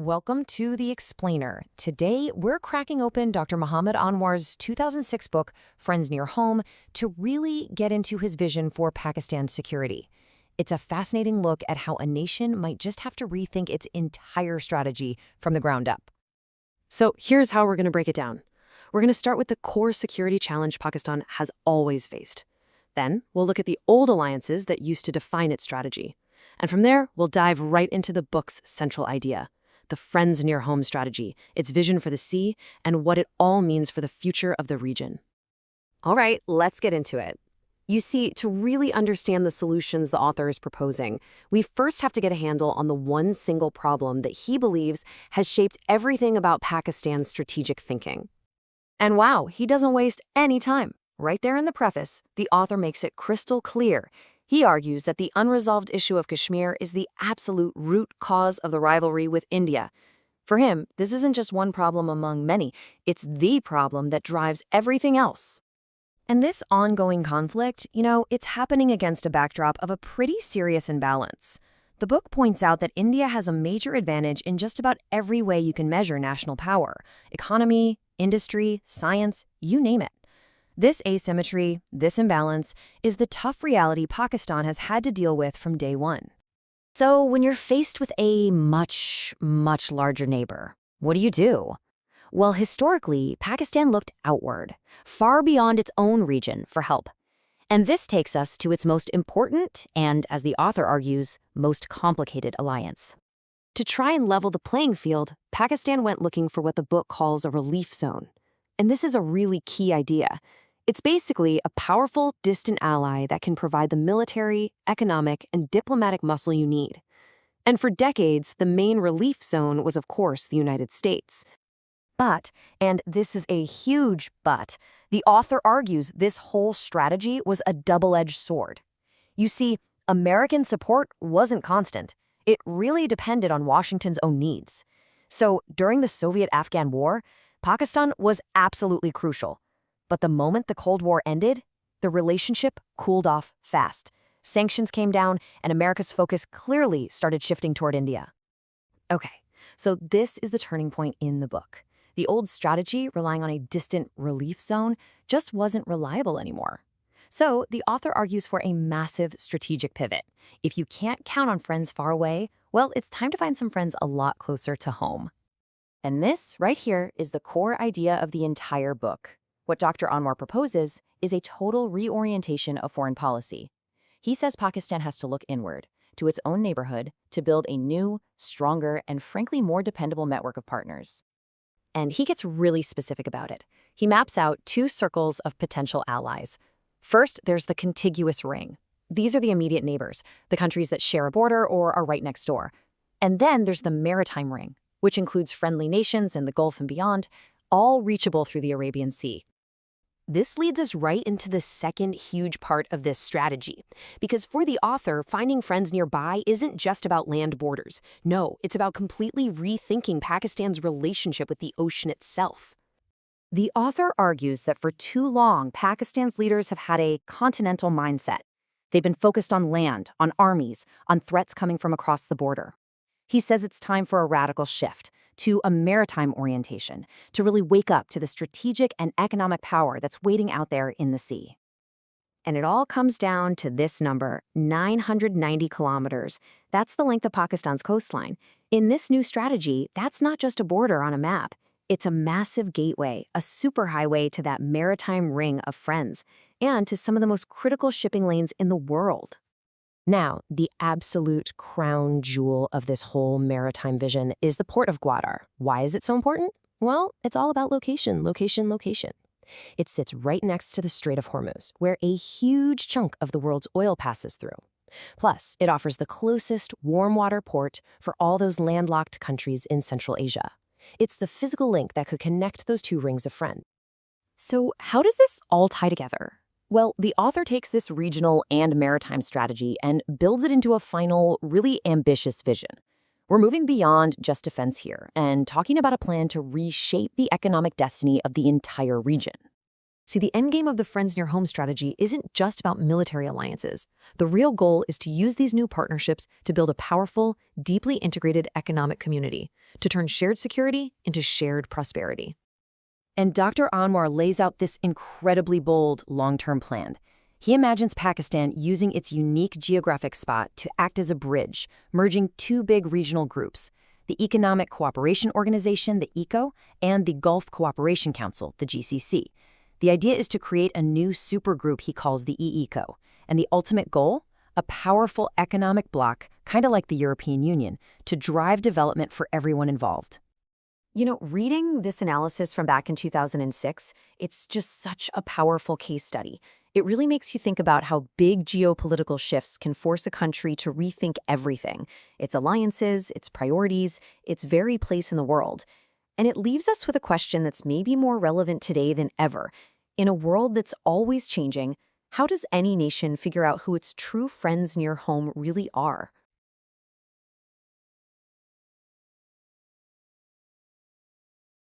Welcome to The Explainer. Today, we're cracking open Dr. Muhammad Anwar's 2006 book, Friends Near Home, to really get into his vision for Pakistan's security. It's a fascinating look at how a nation might just have to rethink its entire strategy from the ground up. So here's how we're going to break it down. We're going to start with the core security challenge Pakistan has always faced. Then we'll look at the old alliances that used to define its strategy. And from there, we'll dive right into the book's central idea, the Friends Near Home strategy, its vision for the sea, and what it all means for the future of the region. All right, let's get into it. You see, to really understand the solutions the author is proposing, we first have to get a handle on the one single problem that he believes has shaped everything about Pakistan's strategic thinking. And wow, he doesn't waste any time. Right there in the preface, the author makes it crystal clear. He argues that the unresolved issue of Kashmir is the absolute root cause of the rivalry with India. For him, this isn't just one problem among many, it's the problem that drives everything else. And this ongoing conflict, it's happening against a backdrop of a pretty serious imbalance. The book points out that India has a major advantage in just about every way you can measure national power: economy, industry, science, you name it. This asymmetry, this imbalance, is the tough reality Pakistan has had to deal with from day one. So when you're faced with a much, much larger neighbor, what do? Well, historically, Pakistan looked outward, far beyond its own region, for help. And this takes us to its most important and, as the author argues, most complicated alliance. To try and level the playing field, Pakistan went looking for what the book calls a relief zone. And this is a really key idea. It's basically a powerful, distant ally that can provide the military, economic, and diplomatic muscle you need. And for decades, the main relief zone was, of course, the United States. But, and this is a huge but, the author argues this whole strategy was a double-edged sword. You see, American support wasn't constant. It really depended on Washington's own needs. So, during the Soviet-Afghan War, Pakistan was absolutely crucial. But the moment the Cold War ended, the relationship cooled off fast. Sanctions came down, and America's focus clearly started shifting toward India. Okay, so this is the turning point in the book. The old strategy, relying on a distant relief zone, just wasn't reliable anymore. So the author argues for a massive strategic pivot. If you can't count on friends far away, well, it's time to find some friends a lot closer to home. And this, right here, is the core idea of the entire book. What Dr. Anwar proposes is a total reorientation of foreign policy. He says Pakistan has to look inward, to its own neighborhood, to build a new, stronger, and frankly more dependable network of partners. And he gets really specific about it. He maps out two circles of potential allies. First, there's the Contiguous Ring. These are the immediate neighbors, the countries that share a border or are right next door. And then there's the Maritime Ring, which includes friendly nations in the Gulf and beyond, all reachable through the Arabian Sea. This leads us right into the second huge part of this strategy. Because for the author, finding friends nearby isn't just about land borders. No, it's about completely rethinking Pakistan's relationship with the ocean itself. The author argues that for too long, Pakistan's leaders have had a continental mindset. They've been focused on land, on armies, on threats coming from across the border. He says it's time for a radical shift to a maritime orientation, to really wake up to the strategic and economic power that's waiting out there in the sea. And it all comes down to this number, 990 kilometers. That's the length of Pakistan's coastline. In this new strategy, that's not just a border on a map. It's a massive gateway, a superhighway to that maritime ring of friends, and to some of the most critical shipping lanes in the world. Now, the absolute crown jewel of this whole maritime vision is the port of Gwadar. Why is it so important? Well, it's all about location, location, location. It sits right next to the Strait of Hormuz, where a huge chunk of the world's oil passes through. Plus, it offers the closest warm water port for all those landlocked countries in Central Asia. It's the physical link that could connect those two rings of friends. So how does this all tie together? Well, the author takes this regional and maritime strategy and builds it into a final, really ambitious vision. We're moving beyond just defense here and talking about a plan to reshape the economic destiny of the entire region. See, the endgame of the Friends Near Home strategy isn't just about military alliances. The real goal is to use these new partnerships to build a powerful, deeply integrated economic community, to turn shared security into shared prosperity. And Dr. Anwar lays out this incredibly bold long-term plan. He imagines Pakistan using its unique geographic spot to act as a bridge, merging two big regional groups, the Economic Cooperation Organization, the ECO, and the Gulf Cooperation Council, the GCC. The idea is to create a new supergroup he calls the EECO, and the ultimate goal? A powerful economic bloc, kind of like the European Union, to drive development for everyone involved. You know, reading this analysis from back in 2006, it's just such a powerful case study. It really makes you think about how big geopolitical shifts can force a country to rethink everything, its alliances, its priorities, its very place in the world. And it leaves us with a question that's maybe more relevant today than ever. In a world that's always changing, how does any nation figure out who its true friends near home really are?